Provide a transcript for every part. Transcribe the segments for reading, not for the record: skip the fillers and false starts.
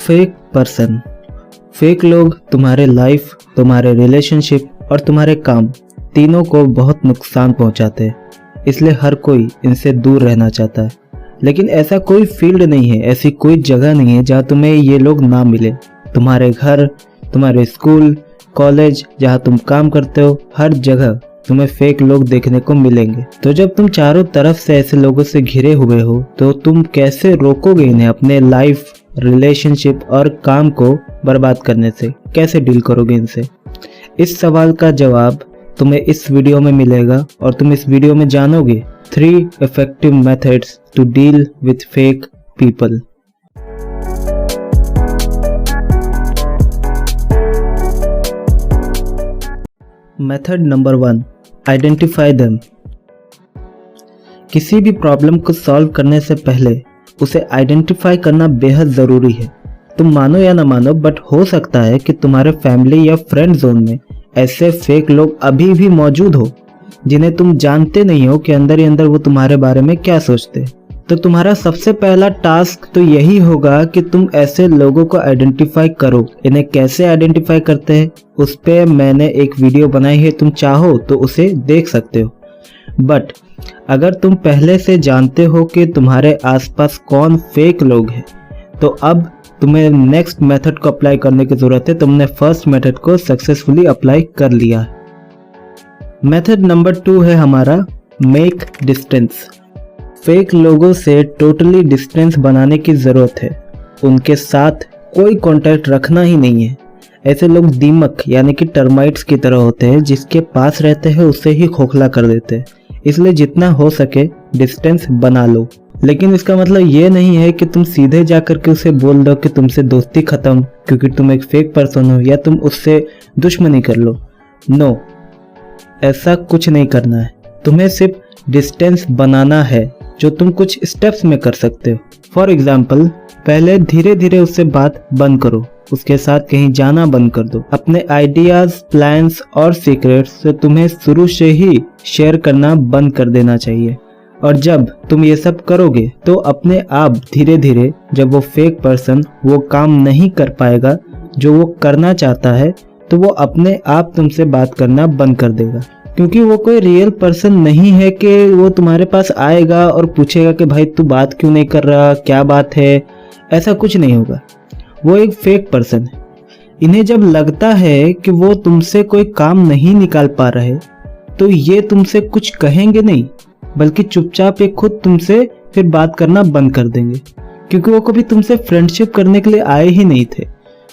Fake person, fake लोग तुम्हारे life, तुम्हारे रिलेशनशिप और तुम्हारे काम तीनों को बहुत नुकसान पहुंचाते हैं। इसलिए हर कोई इनसे दूर रहना चाहता है। लेकिन ऐसा कोई फील्ड नहीं है, ऐसी कोई जगह नहीं है जहाँ तुम्हें ये लोग ना मिले। तुम्हारे घर, तुम्हारे स्कूल, कॉलेज, जहाँ तुम काम करते हो, हर जगह तुम्हें फेक लोग देखने को मिलेंगे। तो जब तुम चारों तरफ से ऐसे लोगों से घिरे हुए हो तो तुम कैसे रोकोगे इन्हें अपने लाइफ, रिलेशनशिप और काम को बर्बाद करने से? कैसे डील करोगे इनसे? इस सवाल का जवाब तुम्हें इस वीडियो में मिलेगा और तुम इस वीडियो में जानोगे 3 effective methods to deal with fake people। Method number 1, identify them. किसी भी प्रॉब्लम को सॉल्व करने से पहले उसे आइडेंटिफाई करना बेहद ज़रूरी है। तुम मानो या ना मानो, बट हो सकता है कि तुम्हारे फैमिली या फ्रेंड जोन में ऐसे फेक लोग अभी भी मौजूद हो जिन्हें तुम जानते नहीं हो कि अंदर ही अंदर वो तुम्हारे बारे में क्या सोचते हैं। तो तुम्हारा सबसे पहला टास्क तो यही होगा कि तुम ऐसे लोगों को आइडेंटिफाई करो। इन्हें कैसे आइडेंटिफाई करते हैं उस पे मैंने एक वीडियो बनाई है, तुम चाहो तो उसे देख सकते हो। बट अगर तुम पहले से जानते हो कि तुम्हारे आसपास कौन फेक लोग हैं, तो अब तुम्हें नेक्स्ट मेथड को अप्लाई करने की ज़रूरत है। तुमने फर्स्ट मेथड को सक्सेसफुली अप्लाई कर लिया है। मेथड नंबर 2 है हमारा मेक डिस्टेंस। फेक लोगों से टोटली डिस्टेंस बनाने की ज़रूरत है। उनके साथ कोई कांटेक्ट रखना ही नहीं है। ऐसे लोग दीमक यानी कि टर्माइट्स की तरह होते हैं, जिसके पास रहते हैं उसे ही खोखला कर देते हैं। इसलिए जितना हो सके डिस्टेंस बना लो। लेकिन इसका मतलब ये नहीं है कि तुम सीधे जाकर के उसे बोल दो कि तुमसे दोस्ती खत्म क्योंकि तुम एक फेक पर्सन हो, या तुम उससे दुश्मनी कर लो। नो, ऐसा कुछ नहीं करना है। तुम्हें सिर्फ डिस्टेंस बनाना है, जो तुम कुछ स्टेप्स में कर सकते हो। फॉर एग्जाम्पल, पहले धीरे धीरे उससे बात बंद करो, उसके साथ कहीं जाना बंद कर दो। अपने आइडियाज, प्लान्स और सीक्रेट्स से तुम्हें शुरू से ही शेयर करना बंद कर देना चाहिए। और जब तुम ये सब करोगे तो अपने आप धीरे धीरे जब वो फेक पर्सन वो काम नहीं कर पाएगा जो वो करना चाहता है, तो वो अपने आप तुमसे बात करना बंद कर देगा। क्योंकि वो कोई रियल पर्सन नहीं है कि वो तुम्हारे पास आएगा और पूछेगा कि भाई तू बात क्यों नहीं कर रहा, क्या बात है। ऐसा कुछ नहीं होगा। वो एक फेक पर्सन है। इन्हें जब लगता है कि वो तुमसे कोई काम नहीं निकाल पा रहे, तो ये तुमसे कुछ कहेंगे नहीं, बल्कि चुपचाप ये खुद तुमसे फिर बात करना बंद कर देंगे। क्योंकि वो कभी तुमसे फ्रेंडशिप करने के लिए आए ही नहीं थे।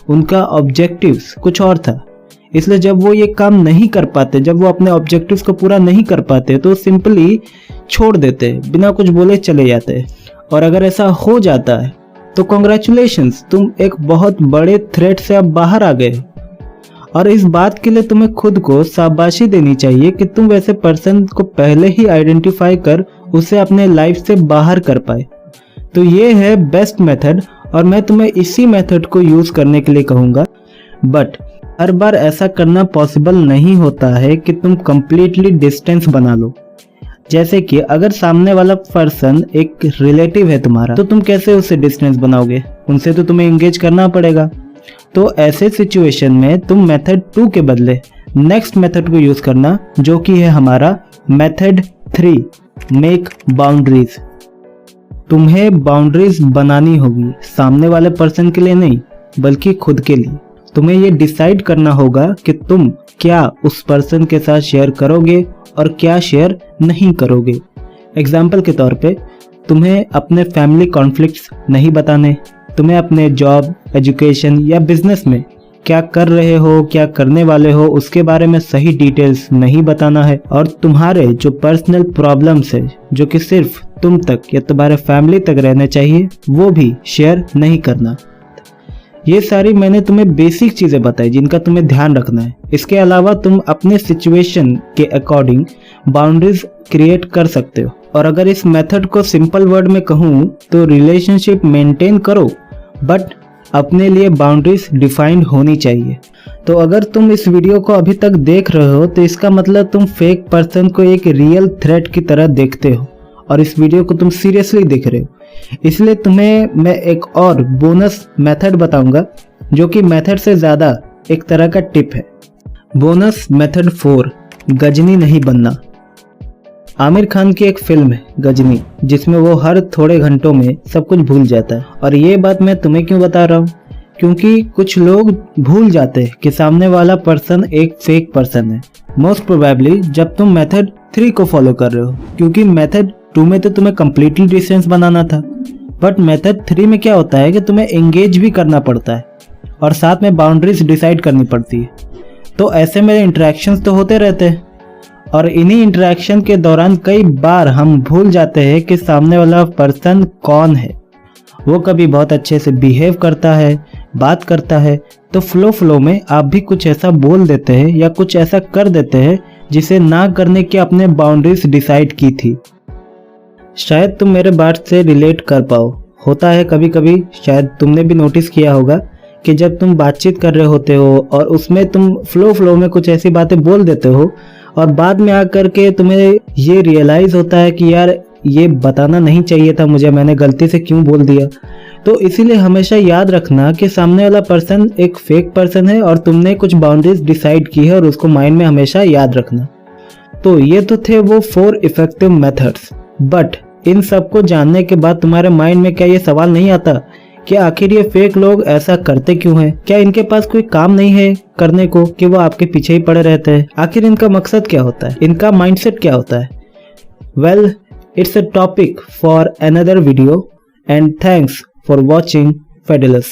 उनका ऑब्जेक्टिव्स कुछ और था। इसलिए जब वो ये काम नहीं कर पाते, जब वो अपने ऑब्जेक्टिव्स को पूरा नहीं कर पाते, तो सिंपली छोड़ देते, बिना कुछ बोले चले जाते। और अगर ऐसा हो जाता है तो कॉन्ग्रेचुलेशंस, तुम एक बहुत बड़े थ्रेट से अब बाहर आ गए। और इस बात के लिए तुम्हें खुद को शाबाशी देनी चाहिए कि तुम वैसे पर्सन को पहले ही आइडेंटिफाई कर उसे अपने लाइफ से बाहर कर पाए। तो ये है बेस्ट मेथड और मैं तुम्हें इसी मेथड को यूज करने के लिए कहूँगा। बट हर बार ऐसा करना पॉसिबल नहीं होता है कि तुम कंप्लीटली डिस्टेंस बना लो। जैसे कि अगर सामने वाला पर्सन एक रिलेटिव है तुम्हारा, तो तुम कैसे उससे डिस्टेंस बनाओगे? उनसे तो तुम्हें एंगेज करना पड़ेगा। तो ऐसे सिचुएशन में तुम मेथड 2 के बदले नेक्स्ट मेथड को यूज करना, जो कि है हमारा मेथड 3, मेक बाउंड्रीज। तुम्हें बाउंड्रीज बनानी होगी, सामने वाले पर्सन के लिए नहीं बल्कि खुद के लिए। तुम्हें ये डिसाइड करना होगा कि तुम क्या उस पर्सन के साथ शेयर करोगे और क्या शेयर नहीं करोगे। एग्जाम्पल के तौर पे, तुम्हें अपने फैमिली कॉन्फ्लिक्ट्स नहीं बताने, तुम्हें अपने जॉब, एजुकेशन या बिजनेस में क्या कर रहे हो, क्या करने वाले हो, उसके बारे में सही डिटेल्स नहीं बताना है। और तुम्हारे जो पर्सनल प्रॉब्लम्स है, जो कि सिर्फ तुम तक या तुम्हारे फैमिली तक रहने चाहिए, वो भी शेयर नहीं करना। ये सारी मैंने तुम्हें बेसिक चीजें बताई जिनका तुम्हें ध्यान रखना है। इसके अलावा तुम अपने सिचुएशन के अकॉर्डिंग बाउंड्रीज क्रिएट कर सकते हो। और अगर इस मेथड को सिंपल वर्ड में कहूँ तो रिलेशनशिप मेंटेन करो, बट अपने लिए बाउंड्रीज डिफाइंड होनी चाहिए। तो अगर तुम इस वीडियो को अभी तक देख रहे हो तो इसका मतलब तुम फेक पर्सन को एक रियल थ्रेट की तरह देखते हो और इस वीडियो को तुम सीरियसली देख रहे हो। इसलिए तुम्हें मैं एक और बोनस मेथड बताऊंगा जो कि मेथड से ज़्यादा एक तरह का टिप है। बोनस मेथड 4, गजनी नहीं बनना। आमिर खान की एक फिल्म है गजनी, जिसमें वो हर थोड़े घंटों में सब कुछ भूल जाता है। और ये बात मैं तुम्हें क्यों बता रहा हूँ, क्योंकि कुछ लोग भूल जाते हैं कि सामने वाला पर्सन एक फेक पर्सन है। मोस्ट प्रोबेबली जब तुम मेथड 3 को फॉलो कर रहे हो, क्योंकि मेथड 2 में तो तुम्हें कंप्लीटली डिस्टेंस बनाना था, बट मेथड 3 में क्या होता है कि तुम्हें एंगेज भी करना पड़ता है और साथ में बाउंड्रीज डिसाइड करनी पड़ती है। तो ऐसे में इंटरेक्शंस तो होते रहते हैं और इन्हीं इंटरेक्शन के दौरान कई बार हम भूल जाते हैं कि सामने वाला पर्सन कौन है। वो कभी बहुत अच्छे से बिहेव करता है, बात करता है, तो फ्लो में आप भी कुछ ऐसा बोल देते हैं या कुछ ऐसा कर देते हैं जिसे ना करने की आपने बाउंड्रीज डिसाइड की थी। शायद तुम मेरे बात से रिलेट कर पाओ। होता है कभी कभी, शायद तुमने भी नोटिस किया होगा कि जब तुम बातचीत कर रहे होते हो और उसमें तुम फ्लो में कुछ ऐसी बातें बोल देते हो और बाद में आकर के तुम्हें ये रियलाइज होता है कि यार ये बताना नहीं चाहिए था मुझे, मैंने गलती से क्यों बोल दिया। तो इसीलिए हमेशा याद रखना कि सामने वाला पर्सन एक फेक पर्सन है और तुमने कुछ बाउंड्रीज डिसाइड की है और उसको माइंड में हमेशा याद रखना। तो ये तो थे वो 4 इफेक्टिव मेथड्स, बट इन सबको जानने के बाद तुम्हारे माइंड में क्या ये सवाल नहीं आता कि आखिर ये फेक लोग ऐसा करते क्यों हैं? क्या इनके पास कोई काम नहीं है करने को कि वो आपके पीछे ही पड़े रहते हैं? आखिर इनका मकसद क्या होता है? इनका माइंडसेट क्या होता है? Well, it's a topic for another video, and thanks for watching Fabulous.